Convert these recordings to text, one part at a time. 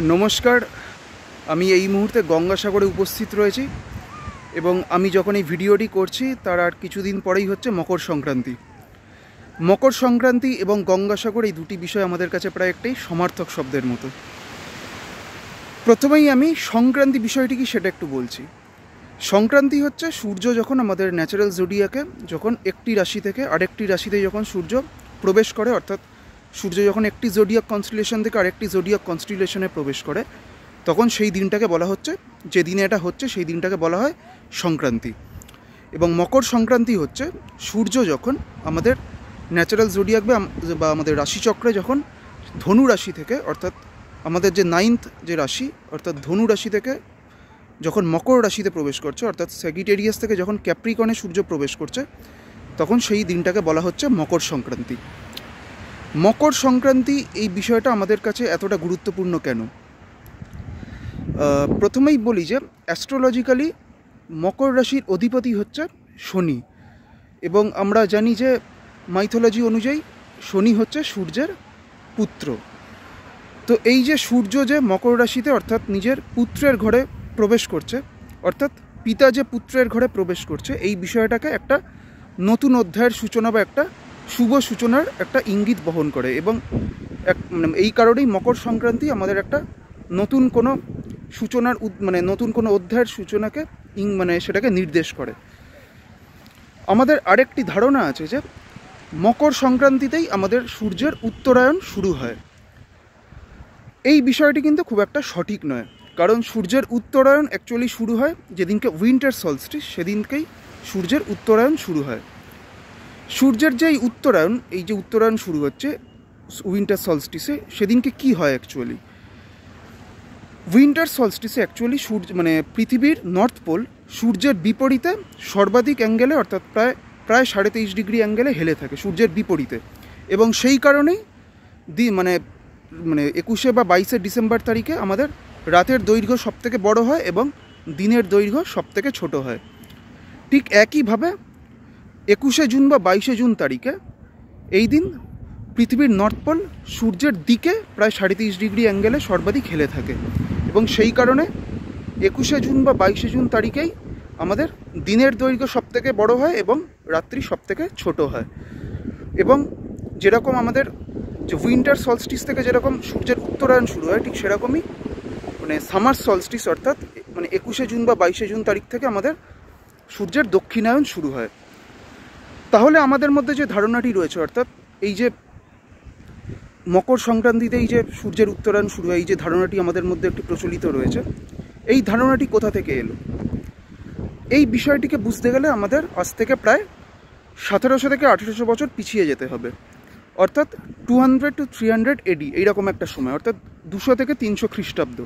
নমস্কার, আমি এই মুহূর্তে গঙ্গাসাগরে উপস্থিত রয়েছি এবং আমি যখন এই ভিডিওটি করছি তার আর কিছুদিন পরেই হচ্ছে মকর সংক্রান্তি। মকর সংক্রান্তি এবং গঙ্গাসাগর এই দুটি বিষয় আমাদের কাছে প্রায় একটাই সমার্থক শব্দের মতো। প্রথমেই আমি সংক্রান্তি বিষয়টি কি সেটা একটু বলছি। সংক্রান্তি হচ্ছে সূর্য যখন আমাদের ন্যাচারাল জোডিয়াকে যখন একটি রাশি থেকে আরেকটি রাশিতে যখন সূর্য প্রবেশ করে, অর্থাৎ সূর্য যখন একটি জোডিয়াক কনস্টিলেশন থেকে আরেকটি জোডিয়াক কনস্টিলেশনে প্রবেশ করে, তখন সেই দিনটাকে বলা হচ্ছে, যে দিনে এটা হচ্ছে সেই দিনটাকে বলা হয় সংক্রান্তি। এবং মকর সংক্রান্তি হচ্ছে সূর্য যখন আমাদের ন্যাচারাল জোডিয়াক বা আমাদের রাশিচক্রে যখন ধনু রাশি থেকে, অর্থাৎ আমাদের যে 9th যে রাশি অর্থাৎ ধনু রাশি থেকে যখন মকর রাশিতে প্রবেশ করছে, অর্থাৎ স্যাগিটেরিয়াস থেকে যখন ক্যাপ্রিকনে সূর্য প্রবেশ করছে, তখন সেই দিনটাকে বলা হচ্ছে মকর সংক্রান্তি। মকর সংক্রান্তি এই বিষয়টা আমাদের কাছে এতটা গুরুত্বপূর্ণ কেন? প্রথমেই বলি যে অ্যাস্ট্রোলজিক্যালি মকর রাশির অধিপতি হচ্ছে শনি, এবং আমরা জানি যে মাইথোলজি অনুযায়ী শনি হচ্ছে সূর্যের পুত্র। তো এই যে সূর্য যে মকর রাশিতে অর্থাৎ নিজের পুত্রের ঘরে প্রবেশ করছে, অর্থাৎ পিতা যে পুত্রের ঘরে প্রবেশ করছে, এই বিষয়টাকে একটা নতুন অধ্যায়ের সূচনা বা একটা শুভ সূচনার একটা ইঙ্গিত বহন করে। এবং এই কারণেই মকর সংক্রান্তি আমাদের একটা নতুন কোনো সূচনার নতুন কোনো অধ্যায়ের সূচনাকে সেটাকে নির্দেশ করে। আমাদের আরেকটি ধারণা আছে যে মকর সংক্রান্তিতেই আমাদের সূর্যের উত্তরায়ণ শুরু হয়। এই বিষয়টি কিন্তু খুব একটা সঠিক নয়, কারণ সূর্যের উত্তরায়ণ অ্যাকচুয়ালি শুরু হয় যেদিনকে উইন্টার সলস্টিস, সেদিনকেই সূর্যের উত্তরায়ণ শুরু হয়। সূর্যের যে এই উত্তরায়ণ শুরু হচ্ছে উইন্টার সলস্টিসে, সেদিনকে কি হয় অ্যাকচুয়ালি? উইন্টার সলস্টিসে অ্যাকচুয়ালি পৃথিবীর নর্থ পোল সূর্যের বিপরীতে সর্বাধিক অ্যাঙ্গেলে, অর্থাৎ প্রায় 23.5 ডিগ্রি অ্যাঙ্গেলে হেলে থাকে সূর্যের বিপরীতে। এবং সেই কারণেই 21 বা 22 ডিসেম্বর তারিখে আমাদের রাতের দৈর্ঘ্য সবথেকে বড় হয় এবং দিনের দৈর্ঘ্য সবথেকে ছোট হয়। ঠিক একইভাবে 21 জুন বা 22 জুন তারিখে এই দিন পৃথিবীর নর্থ পোল সূর্যের দিকে প্রায় 23.5 ডিগ্রি অ্যাঙ্গেলে সর্বাধিক হেলে থাকে। এবং সেই কারণে 21 জুন বা 22 জুন তারিখেই আমাদের দিনের দৈর্ঘ্য সবথেকে বড় হয় এবং রাত্রি সবথেকে ছোট হয়। এবং যেরকম আমাদের যে উইন্টার সলস্টিস থেকে যেরকম সূর্যের উত্তরায়ণ শুরু হয়, ঠিক সেরকমই সামার সলস্টিস অর্থাৎ 21 জুন বা 22 জুন তারিখ থেকে আমাদের সূর্যের দক্ষিণায়ন শুরু হয়। তাহলে আমাদের মধ্যে যে ধারণাটি রয়েছে, অর্থাৎ এই যে মকর সংক্রান্তিতে এই যে সূর্যের উত্তরায়ণ শুরু হয়, এই যে ধারণাটি আমাদের মধ্যে একটি প্রচলিত রয়েছে, এই ধারণাটি কোথা থেকে এলো? এই বিষয়টিকে বুঝতে গেলে আমাদের আজ থেকে প্রায় 1700 থেকে 1800 বছর পিছিয়ে যেতে হবে, অর্থাৎ 200 to 300 AD এইরকম একটা সময়, অর্থাৎ 200 থেকে 300 খ্রিস্টাব্দ।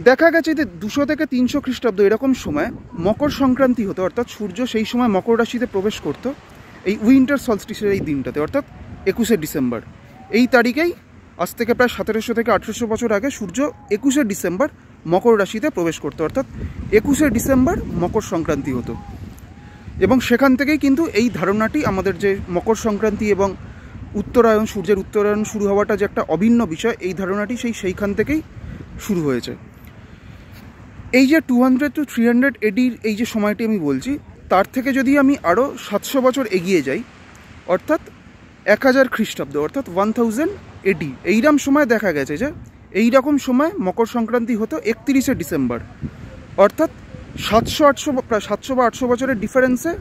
দেখা গেছে যে 200 থেকে 300 খ্রিস্টাব্দ এরকম সময় মকর সংক্রান্তি হতো, অর্থাৎ সূর্য সেই সময় মকর রাশিতে প্রবেশ করত এই উইন্টার সলস্টিসের এই দিনটাতে, অর্থাৎ 21 ডিসেম্বর। এই তারিখেই আজ থেকে প্রায় 1700 থেকে 1800 বছর আগে সূর্য 21 ডিসেম্বর মকর রাশিতে প্রবেশ করতো, অর্থাৎ 21 ডিসেম্বর মকর সংক্রান্তি হতো। এবং সেখান থেকেই কিন্তু এই ধারণাটি আমাদের যে মকর সংক্রান্তি এবং উত্তরায়ণ, সূর্যের উত্তরায়ণ শুরু হওয়াটা যে একটা অভিন্ন বিষয়, এই ধারণাটি সেইখান থেকেই শুরু হয়েছে। এই যে 200 to 300 AD এই যে সময়টি আমি বলছি, তার থেকে যদি আমি আরও 700 বছর এগিয়ে যাই, অর্থাৎ 1000 খ্রিস্টাব্দ, অর্থাৎ 1000 AD, এইরকম সময় দেখা গেছে যে এইরকম সময় মকর সংক্রান্তি হতো 31 ডিসেম্বর, অর্থাৎ 700 বা 800 বছরের ডিফারেন্সে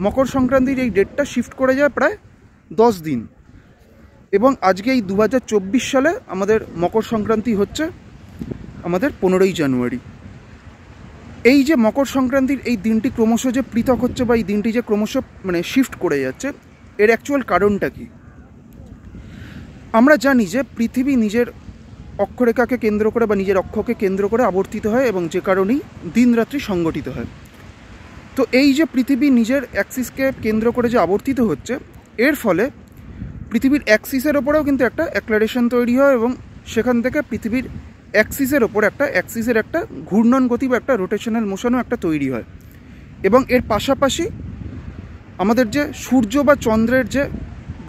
মকর সংক্রান্তির এই ডেটটা শিফট করে যায় প্রায় 10 দিন। এবং আজকে এই 2024 সালে আমাদের মকর সংক্রান্তি হচ্ছে আমাদের 15ই জানুয়ারি। এই যে মকর সংক্রান্তির এই দিনটি ক্রমশ যে পৃথক হচ্ছে বা এই দিনটি যে ক্রমশ শিফট করে যাচ্ছে, এর অ্যাকচুয়াল কারণটা কি? আমরা জানি যে পৃথিবী নিজের অক্ষরেখাকে কেন্দ্র করে বা নিজের অক্ষকে কেন্দ্র করে আবর্তিত হয় এবং যে কারণেই দিন রাত্রি সংগঠিত হয়। তো এই যে পৃথিবী নিজের অ্যাক্সিসকে কেন্দ্র করে যে আবর্তিত হচ্ছে, এর ফলে পৃথিবীর অ্যাক্সিসের ওপরেও কিন্তু একটা অ্যাক্লারেশন তৈরি হয় এবং সেখান থেকে পৃথিবীর অ্যাক্সিসের ওপর একটা ঘূর্ণন গতি বা একটা রোটেশনাল মোশনও একটা তৈরি হয়। এবং এর পাশাপাশি আমাদের যে সূর্য বা চন্দ্রের যে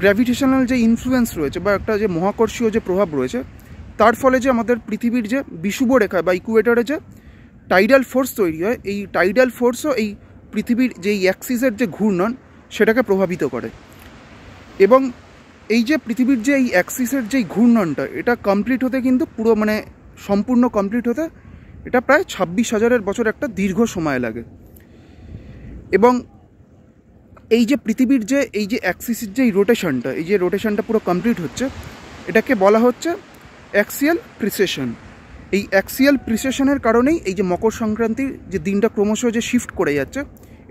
গ্র্যাভিটেশনাল যে ইনফ্লুয়েন্স রয়েছে বা একটা যে মহাকর্ষীয় যে প্রভাব রয়েছে, তার ফলে যে আমাদের পৃথিবীর যে বিষুব রেখা বা ইকুয়েটরে যে টাইডাল ফোর্স তৈরি হয়, এই টাইডাল ফোর্সও এই পৃথিবীর যেই অ্যাক্সিসের যে ঘূর্ণন সেটাকে প্রভাবিত করে। এবং এই যে পৃথিবীর যে এই অ্যাক্সিসের যেই ঘূর্ণনটা, এটা কমপ্লিট হতে কিন্তু পুরো মানে সম্পূর্ণ কমপ্লিট হতে এটা প্রায় 26,000 বছর একটা দীর্ঘ সময় লাগে। এবং এই যে পৃথিবীর যে এই যে অ্যাক্সিসের যে রোটেশনটা, এই যে রোটেশনটা পুরো কমপ্লিট হচ্ছে, এটাকে বলা হচ্ছে অ্যাক্সিয়াল প্রিসেশন। এই অ্যাক্সিয়াল প্রিসেশনের কারণেই এই যে মকর সংক্রান্তির যে দিনটা ক্রমশ যে শিফট করে যাচ্ছে,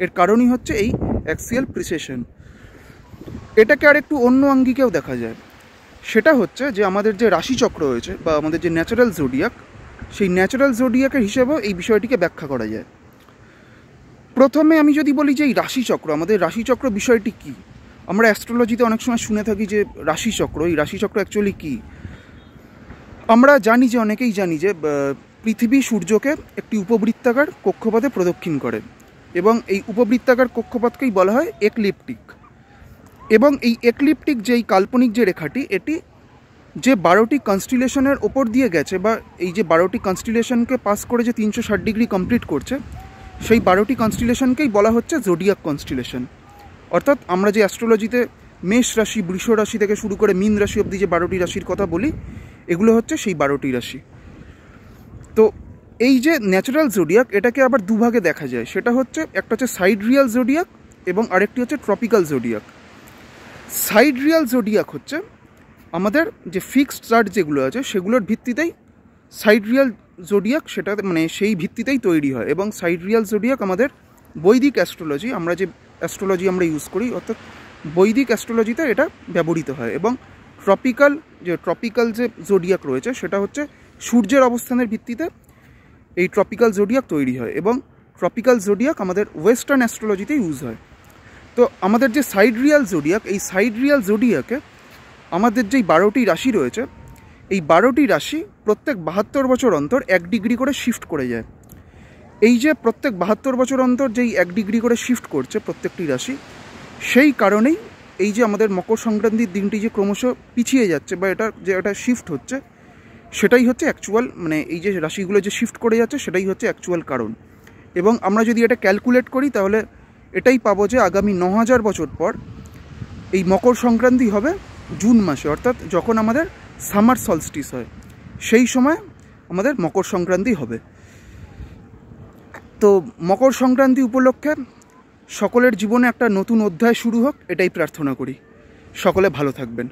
এর কারণই হচ্ছে এই অ্যাক্সিয়াল প্রিসেশন। এটাকে আর একটু অন্য আঙ্গিকেও দেখা যায়। সেটা হচ্ছে যে আমাদের যে রাশিচক্র রয়েছে বা আমাদের যে ন্যাচারাল জোডিয়াক, সেই ন্যাচারাল জোডিয়াকের হিসেবেও এই বিষয়টিকে ব্যাখ্যা করা যায়। প্রথমে আমি যদি বলি যে এই রাশিচক্র, আমাদের রাশিচক্র বিষয়টি কী। আমরা অ্যাস্ট্রোলজিতে অনেক সময় শুনে থাকি যে রাশিচক্র, এই রাশিচক্র অ্যাকচুয়ালি কী। আমরা জানি যে, অনেকেই জানি যে পৃথিবী সূর্যকে একটি উপবৃত্তাকার কক্ষপথে প্রদক্ষিণ করে, এবং এই উপবৃত্তাকার কক্ষপথকেই বলা হয় একলিপ্টিক। এবং এই একলিপ্টিক যেই কাল্পনিক যে রেখাটি, এটি যে 12টি কনস্টিলেশনের ওপর দিয়ে গেছে, বা এই যে 12টি কনস্টিলেশনকে পাস করে যে 360 ডিগ্রি কমপ্লিট করছে, সেই 12টি কনস্টিলেশনকেই বলা হচ্ছে জোডিয়াক কনস্টিলেশন। অর্থাৎ আমরা যে অ্যাস্ট্রোলজিতে মেষ রাশি, বৃষ রাশি থেকে শুরু করে মীন রাশি অবধি যে 12টি রাশির কথা বলি, এগুলো হচ্ছে সেই 12টি রাশি। তো এই যে ন্যাচারাল জোডিয়াক, এটাকে আবার দুভাগে দেখা যায়। সেটা হচ্ছে, একটা হচ্ছে সাইডরিয়াল জোডিয়াক এবং আরেকটি হচ্ছে ট্রপিক্যাল জোডিয়াক। সাইডরিয়াল জোডিয়াক হচ্ছে আমাদের যে ফিক্সড চার্ট যেগুলো আছে, সেগুলোর ভিত্তিতেই সাইডরিয়াল জোডিয়াক, সেটা মানে সেই ভিত্তিতেই তৈরি হয়। এবং সাইডরিয়াল জোডিয়াক আমাদের বৈদিক অ্যাস্ট্রোলজি, আমরা যে অ্যাস্ট্রোলজি আমরা ইউজ করি, অর্থাৎ বৈদিক অ্যাস্ট্রোলজিতে এটা ব্যবহৃত হয়। এবং ট্রপিক্যাল যে জোডিয়াক রয়েছে, সেটা হচ্ছে সূর্যের অবস্থানের ভিত্তিতে এই ট্রপিক্যাল জোডিয়াক তৈরি হয়, এবং ট্রপিক্যাল জোডিয়াক আমাদের ওয়েস্টার্ন অ্যাস্ট্রোলজিতে ইউজ হয়। তো আমাদের যে সাইডরিয়াল জোডিয়াক, এই সাইডরিয়াল জোডিয়াকে আমাদের যেই 12টি রাশি রয়েছে, এই 12টি রাশি প্রত্যেক 72 বছর অন্তর 1 ডিগ্রি করে শিফট করে যায়। এই যে প্রত্যেক 72 বছর অন্তর যেই 1 ডিগ্রি করে শিফট করছে প্রত্যেকটি রাশি, সেই কারণেই এই যে আমাদের মকর সংক্রান্তির দিনটি যে ক্রমশ পিছিয়ে যাচ্ছে, বা এটা শিফট হচ্ছে, সেটাই হচ্ছে অ্যাকচুয়াল, মানে এই যে রাশিগুলো যে শিফট করে যাচ্ছে, সেটাই হচ্ছে অ্যাকচুয়াল কারণ। এবং আমরা যদি এটা ক্যালকুলেট করি, তাহলে এটাই পাবো যে আগামী 9000 বছর পর এই মকর সংক্রান্তি হবে জুন মাসে, অর্থাৎ যখন আমাদের সামার সলস্টিস হয়, সেই সময় আমাদের মকর সংক্রান্তি হবে। তো মকর সংক্রান্তি উপলক্ষে সকলের জীবনে একটা নতুন অধ্যায় শুরু হোক, এটাই প্রার্থনা করি। সকলে ভালো থাকবেন।